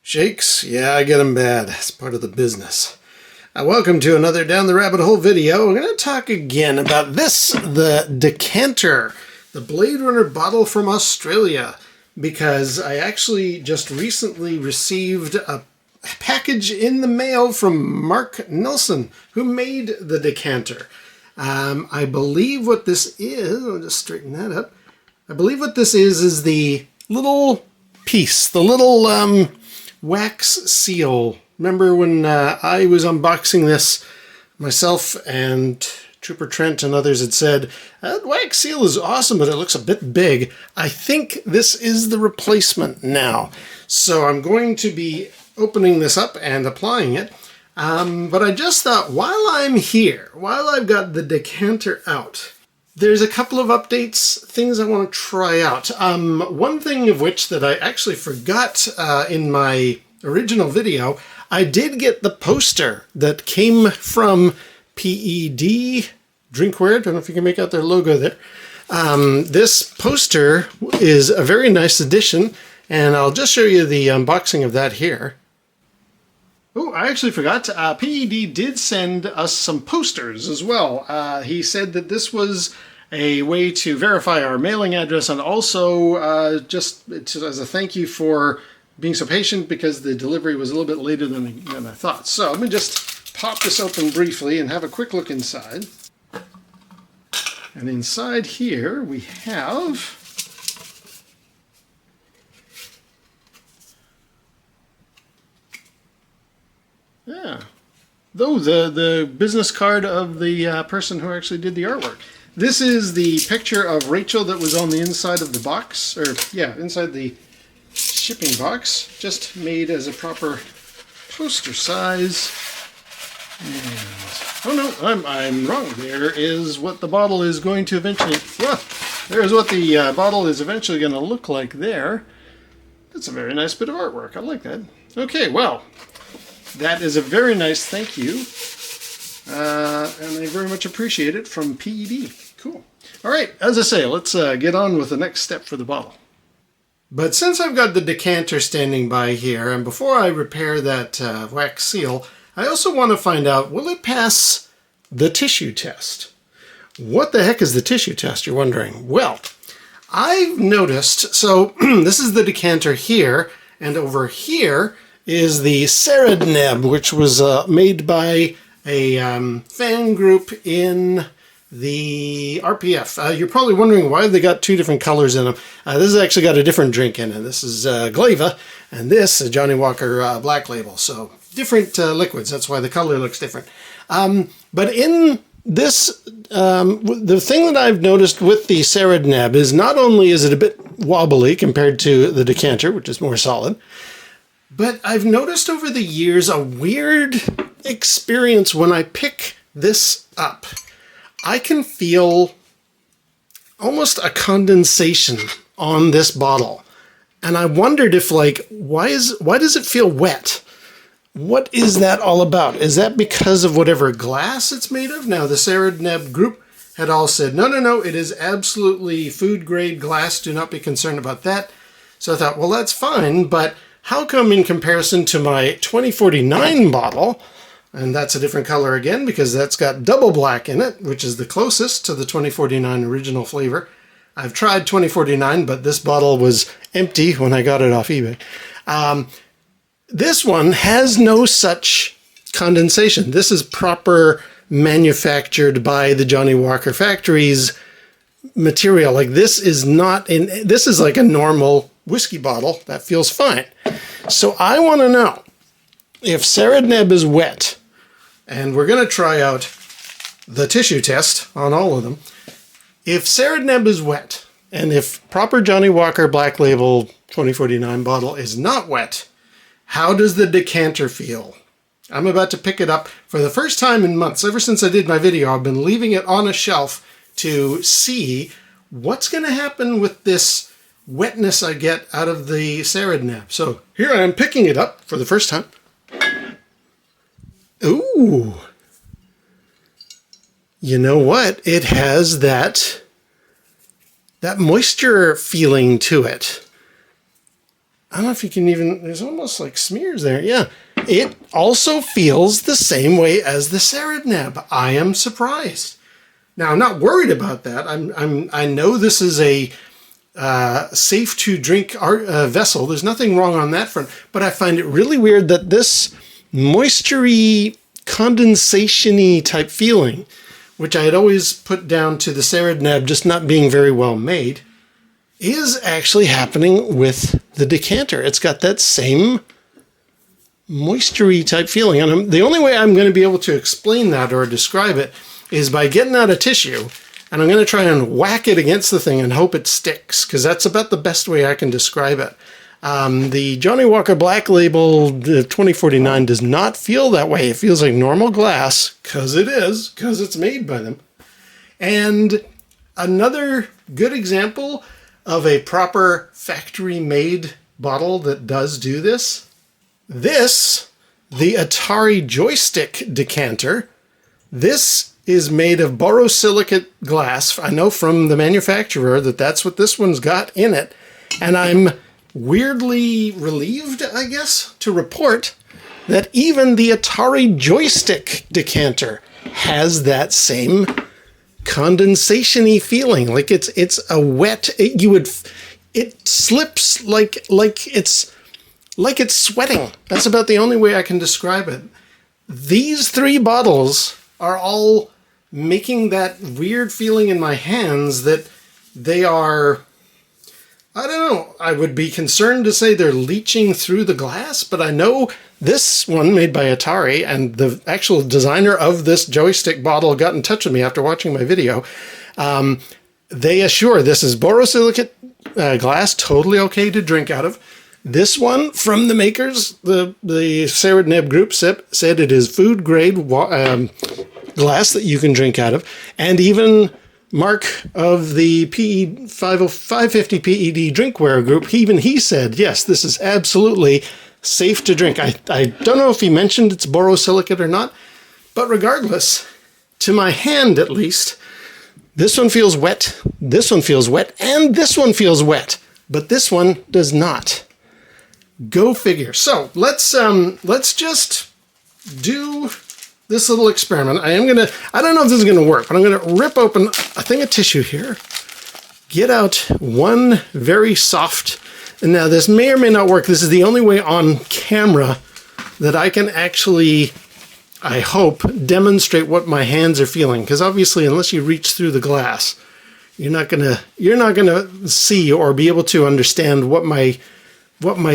Shakes? Yeah, I get them bad. It's part of the business. Welcome to another Down the Rabbit Hole video. We're going to talk again about this, the Deckanter, the Blade Runner bottle from Australia, because I actually just recently received a package in the mail from Mark Nelson, who made the Deckanter. I believe what this is, I'll just straighten that up. I believe what this is the little piece, the little wax seal. Remember when I was unboxing this myself and Trooper Trent and others had said, that wax seal is awesome, but it looks a bit big. I think this is the replacement now. So I'm going to be opening this up and applying it. But I just thought, while I'm here, while I've got the Deckanter out, there's a couple of updates, things I want to try out. One thing of which that I actually forgot in my original video, I did get the poster that came from P.E.D. Drinkware. I don't know if you can make out their logo there. This poster is a very nice addition, and I'll just show you the unboxing of that here. Oh, I actually forgot. P.E.D. did send us some posters as well. He said that this was a way to verify our mailing address, and also just as a thank you for being so patient, because the delivery was a little bit later than I thought. So let me just pop this open briefly and have a quick look inside. And inside here we have the business card of the person who actually did the artwork. This is the picture of Rachel that was on the inside of the box, or yeah, inside the shipping box, just made as a proper poster size. And, oh no, I'm wrong. There is what the bottle is going to eventually, well, there's what the bottle is eventually going to look like there. That's a very nice bit of artwork. I like that. Okay, well, that is a very nice thank you. And I very much appreciate it from P.E.D. Cool. All right, as I say, let's get on with the next step for the bottle. But since I've got the Deckanter standing by here, and before I repair that wax seal, I also want to find out, will it pass the tissue test? What the heck is the tissue test, you're wondering? Well, I've noticed, so this is the Deckanter here, and over here is the P.E.D, which was made by a fan group in the RPF. You're probably wondering why they got two different colors in them. This has actually got a different drink in it. This is Glava, and this is Johnny Walker Black Label. So different liquids. That's why the color looks different. But in this, the thing that I've noticed with the P.E.D is not only is it a bit wobbly compared to the Deckanter, which is more solid, but I've noticed over the years a weird experience when I pick this up. I can feel almost a condensation on this bottle. And I wondered if, like, why does it feel wet? What is that all about? Is that because of whatever glass it's made of? Now, the P.E.D group had all said, no, it is absolutely food-grade glass. Do not be concerned about that. So I thought, well, that's fine, but how come in comparison to my 2049 bottle, and that's a different color again because that's got double black in it, which is the closest to the 2049 original flavor. I've tried 2049, but this bottle was empty when I got it off eBay. This one has no such condensation. This is proper manufactured by the Johnny Walker factories material. Like, this is not in, this is like a normal whiskey bottle. That feels fine. So I want to know if P.E.D is wet, and we're going to try out the tissue test on all of them. If P.E.D is wet, and if proper Johnny Walker Black Label 2049 bottle is not wet, how does the Deckanter feel? I'm about to pick it up for the first time in months. Ever since I did my video, I've been leaving it on a shelf to see what's going to happen with this wetness I get out of the P.E.D. So here I am picking it up for the first time. Ooh. You know what? It has that moisture feeling to it. I don't know if you can even, there's almost like smears there. Yeah. It also feels the same way as the Ceridneb. I am surprised. Now, I'm not worried about that. I know this is a safe to drink vessel. There's nothing wrong on that front, but I find it really weird that this moistury, condensation-y type feeling, which I had always put down to the Ceridneb just not being very well made, is actually happening with the decanter. It's got that same moistury type feeling. And the only way I'm going to be able to explain that or describe it is by getting out a tissue, and I'm going to try and whack it against the thing and hope it sticks, because that's about the best way I can describe it. The Johnny Walker Black Label 2049 does not feel that way. It feels like normal glass, because it's made by them. And another good example of a proper factory-made bottle that does do this, the Atari joystick decanter. This is made of borosilicate glass. I know from the manufacturer that that's what this one's got in it. And I'm weirdly relieved, I guess, to report that even the Atari joystick decanter has that same condensation-y feeling. Like it's a wet, it slips like it's sweating. That's about the only way I can describe it. These three bottles are all making that weird feeling in my hands that they are, I don't know, I would be concerned to say they're leaching through the glass, but I know this one made by Atari, and the actual designer of this joystick bottle got in touch with me after watching my video. They assure this is borosilicate glass, totally okay to drink out of. This one from the makers, the Ceridneb group said it is food grade glass that you can drink out of, and even Mark of the 550 P.E.D. drinkware group, he said, yes, this is absolutely safe to drink. I don't know if he mentioned it's borosilicate or not, but regardless, to my hand at least, this one feels wet, this one feels wet, and this one feels wet, but this one does not. Go figure. So let's just do this little experiment. I don't know if this is gonna work, but I'm gonna rip open a thing of tissue here, get out one very soft, and now this may or may not work. This is the only way on camera that I can actually, I hope, demonstrate what my hands are feeling. Because obviously, unless you reach through the glass, you're not gonna see or be able to understand what my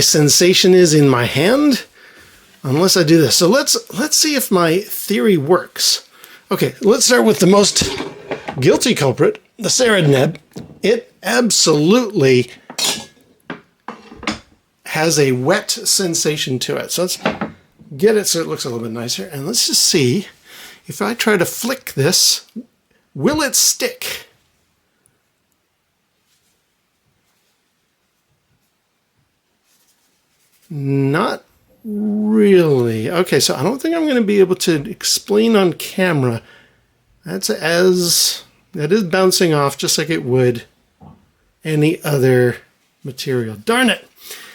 sensation is in my hand unless I do this. So let's see if my theory works. Okay, let's start with the most guilty culprit, the Ceridneb. It absolutely has a wet sensation to it. So let's get it so it looks a little bit nicer. And let's just see if I try to flick this, will it stick? Not really. Okay, so I don't think I'm going to be able to explain on camera. That is bouncing off just like it would any other material. Darn it.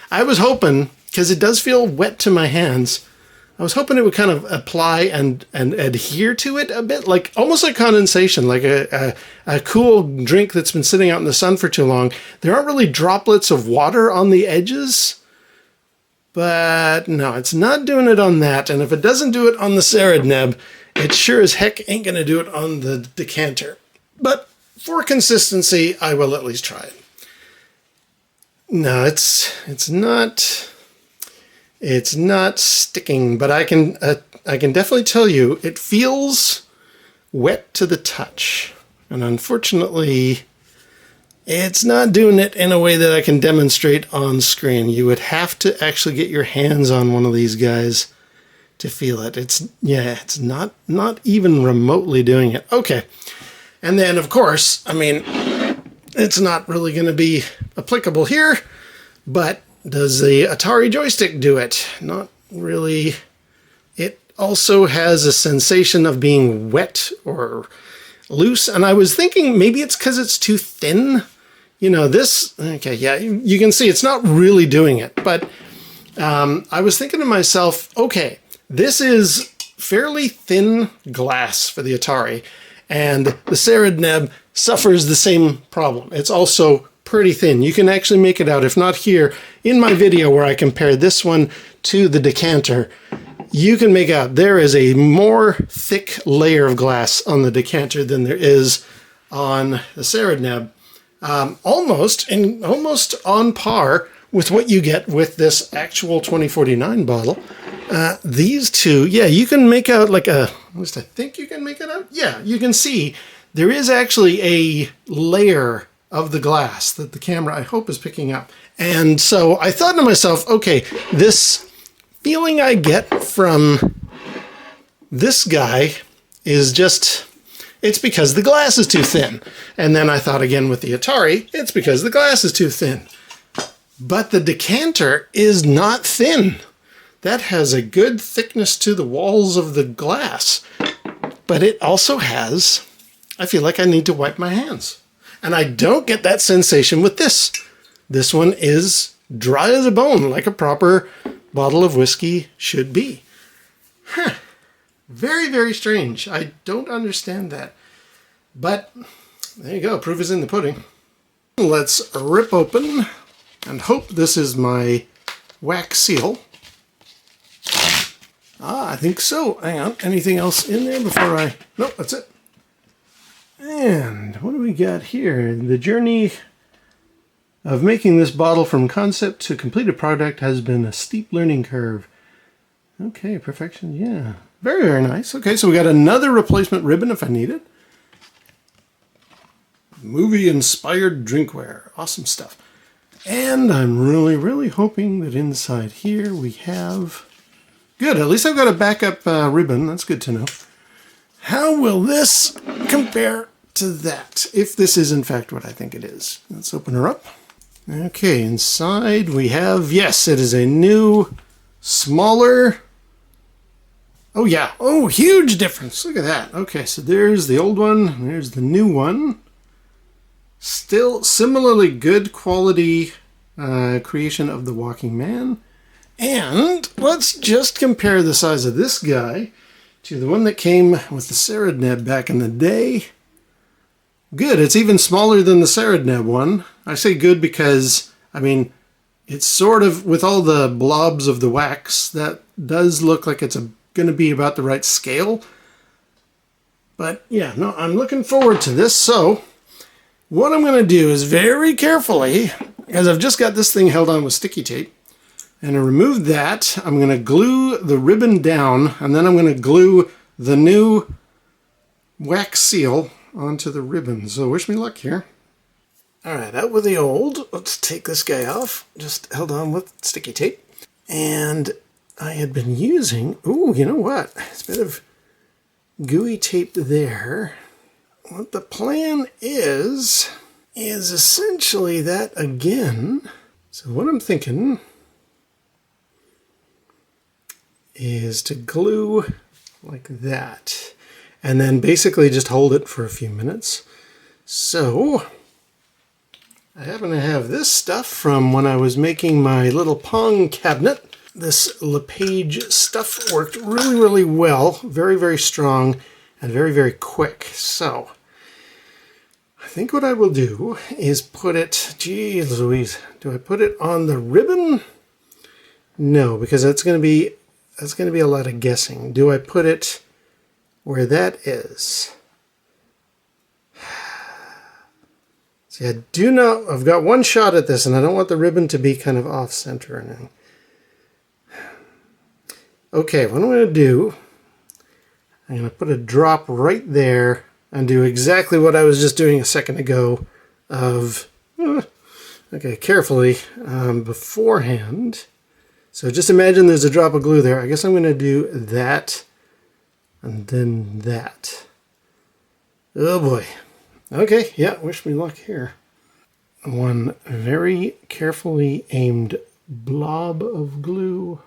I was hoping, because it does feel wet to my hands, I was hoping it would kind of apply and adhere to it a bit, like almost like condensation, like a cool drink that's been sitting out in the sun for too long. There aren't really droplets of water on the edges. But no, it's not doing it on that. And if it doesn't do it on the Ceridneb, it sure as heck ain't going to do it on the decanter. But for consistency, I will at least try it. No, it's not sticking, but I can definitely tell you it feels wet to the touch. And unfortunately, it's not doing it in a way that I can demonstrate on screen. You would have to actually get your hands on one of these guys to feel it. It's not even remotely doing it. Okay. And then, of course, I mean, it's not really going to be applicable here, but does the Atari joystick do it? Not really. It also has a sensation of being wet or loose, and I was thinking maybe it's because it's too thin. you know, this, okay, yeah, you can see it's not really doing it, but I was thinking to myself, okay, this is fairly thin glass for the Atari, and the Saridneb suffers the same problem. It's also pretty thin. You can actually make it out, if not here, in my video where I compare this one to the Deckanter, you can make out there is a more thick layer of glass on the Deckanter than there is on the Saridneb. Almost on par with what you get with this actual 2049 bottle. These two, yeah, you can make out like a, at least I think you can make it out. Yeah, you can see there is actually a layer of the glass that the camera, I hope, is picking up. And so I thought to myself, okay, this feeling I get from this guy is just, it's because the glass is too thin. And then I thought again with the Atari, it's because the glass is too thin. But the Deckanter is not thin. That has a good thickness to the walls of the glass. But it also has, I feel like I need to wipe my hands. And I don't get that sensation with this. This one is dry as a bone, like a proper bottle of whiskey should be. Huh. Very, very strange. I don't understand that. But there you go. Proof is in the pudding. Let's rip open and hope this is my wax seal. I think so. Hang on. Anything else in there before I... Nope, that's it. And what do we got here? The journey of making this bottle from concept to completed product has been a steep learning curve. Okay, perfection, yeah. Very, very nice. Okay, so we got another replacement ribbon if I need it. Movie-inspired drinkware. Awesome stuff. And I'm really, really hoping that inside here we have... Good, at least I've got a backup ribbon. That's good to know. How will this compare to that, if this is in fact what I think it is? Let's open her up. Okay, inside we have, yes, it is a new, smaller... Oh yeah, oh, huge difference. Look at that. Okay, so there's the old one, there's the new one. Still similarly good quality creation of the Walking Man. And let's just compare the size of this guy to the one that came with the Saridneb back in the day. Good, it's even smaller than the Saridneb one. I say good because, I mean, it's sort of, with all the blobs of the wax, that does look like it's going to be about the right scale. But yeah, no, I'm looking forward to this. So what I'm going to do is very carefully, because I've just got this thing held on with sticky tape, and to remove that, I'm going to glue the ribbon down, and then I'm going to glue the new wax seal onto the ribbon. So wish me luck here. All right, out with the old. Let's take this guy off. Just held on with sticky tape. And I had been using, ooh, you know what? It's a bit of gooey tape there. What the plan is essentially that again. So what I'm thinking is to glue like that. And then basically just hold it for a few minutes. So I happen to have this stuff from when I was making my little Pong cabinet. This LePage stuff worked really, really well. Very, very strong and very, very quick. So I think what I will do is put it, geez Louise, do I put it on the ribbon? No, because that's going to be a lot of guessing. Do I put it where that is? See, I do not, I've got one shot at this and I don't want the ribbon to be kind of off center or anything. Okay, what I'm going to do, I'm going to put a drop right there and do exactly what I was just doing a second ago of, okay, carefully, beforehand. So just imagine there's a drop of glue there. I guess I'm going to do that and then that. Oh boy. Okay, yeah, wish me luck here. One very carefully aimed blob of glue.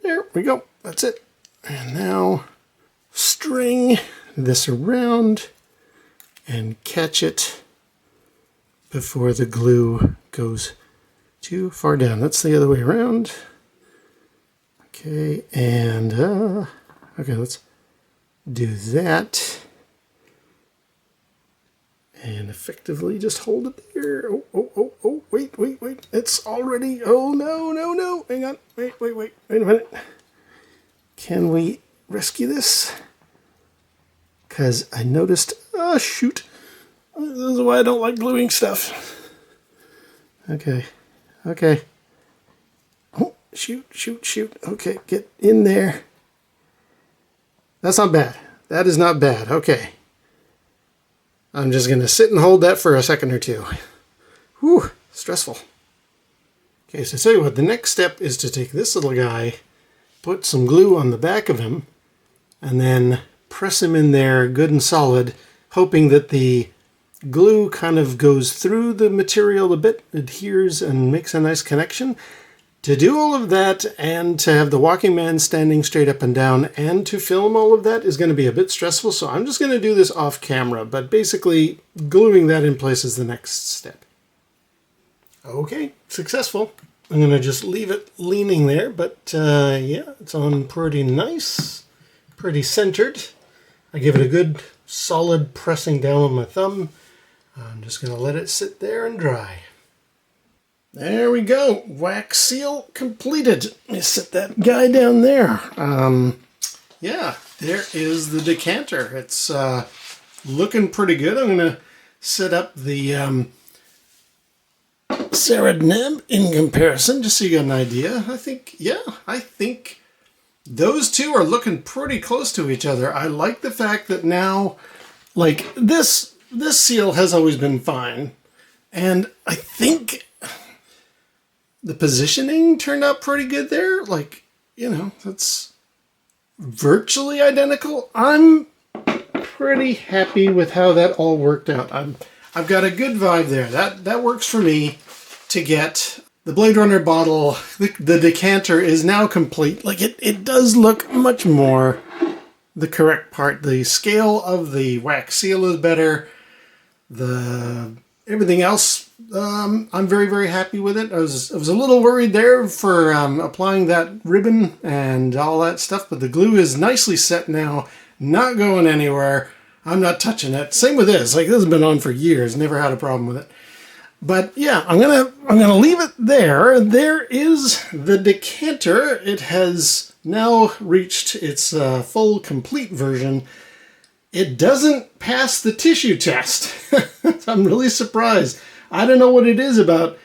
There we go. That's it. And now string this around and catch it before the glue goes too far down. That's the other way around. Okay, and okay, let's do that. And effectively just hold it there. Oh, wait. It's already, oh, no. Hang on, wait a minute. Can we rescue this? Because I noticed, oh, shoot. This is why I don't like gluing stuff. Okay. Oh, shoot. Okay, get in there. That's not bad. That is not bad. Okay. I'm just going to sit and hold that for a second or two. Whew, stressful. Okay, so tell you what, the next step is to take this little guy, put some glue on the back of him, and then press him in there good and solid, hoping that the glue kind of goes through the material a bit, adheres and makes a nice connection. To do all of that and to have the walking man standing straight up and down and to film all of that is going to be a bit stressful, so I'm just going to do this off camera, but basically gluing that in place is the next step. Okay, successful. I'm going to just leave it leaning there, but yeah, it's on pretty nice, pretty centered. I give it a good solid pressing down with my thumb. I'm just going to let it sit there and dry. There we go. Wax seal completed. Let me set that guy down there. Yeah, there is the decanter. It's looking pretty good. I'm going to set up the Sarah Neb in comparison, just so you got an idea. I think those two are looking pretty close to each other. I like the fact that now, like, this seal has always been fine. And I think the positioning turned out pretty good there. Like, you know, that's virtually identical. I'm pretty happy with how that all worked out. I've got a good vibe there. That works for me to get the Blade Runner bottle. The decanter is now complete. Like, it does look much more the correct part. The scale of the wax seal is better. Everything else, I'm very, very happy with it. I was a little worried there for applying that ribbon and all that stuff, but the glue is nicely set now, not going anywhere. I'm not touching it. Same with this. Like, this has been on for years, never had a problem with it. But yeah, I'm gonna leave it there. There is the decanter. It has now reached its full, complete version. It doesn't pass the tissue test. I'm really surprised. I don't know what it is about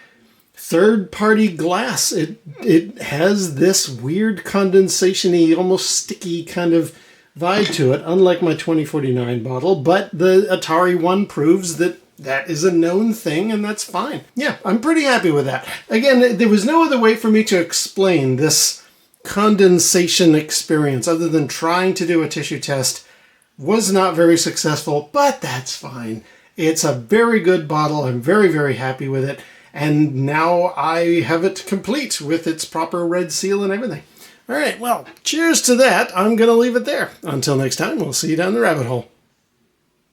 third-party glass. It has this weird condensation-y, almost sticky kind of vibe to it, unlike my 2049 bottle, but the Atari one proves that is a known thing, and that's fine. Yeah, I'm pretty happy with that. Again, there was no other way for me to explain this condensation experience other than trying to do a tissue test. Was not very successful, but that's fine. It's a very good bottle. I'm very, very happy with it. And now I have it complete with its proper red seal and everything. All right, well, cheers to that. I'm going to leave it there. Until next time, we'll see you down the rabbit hole.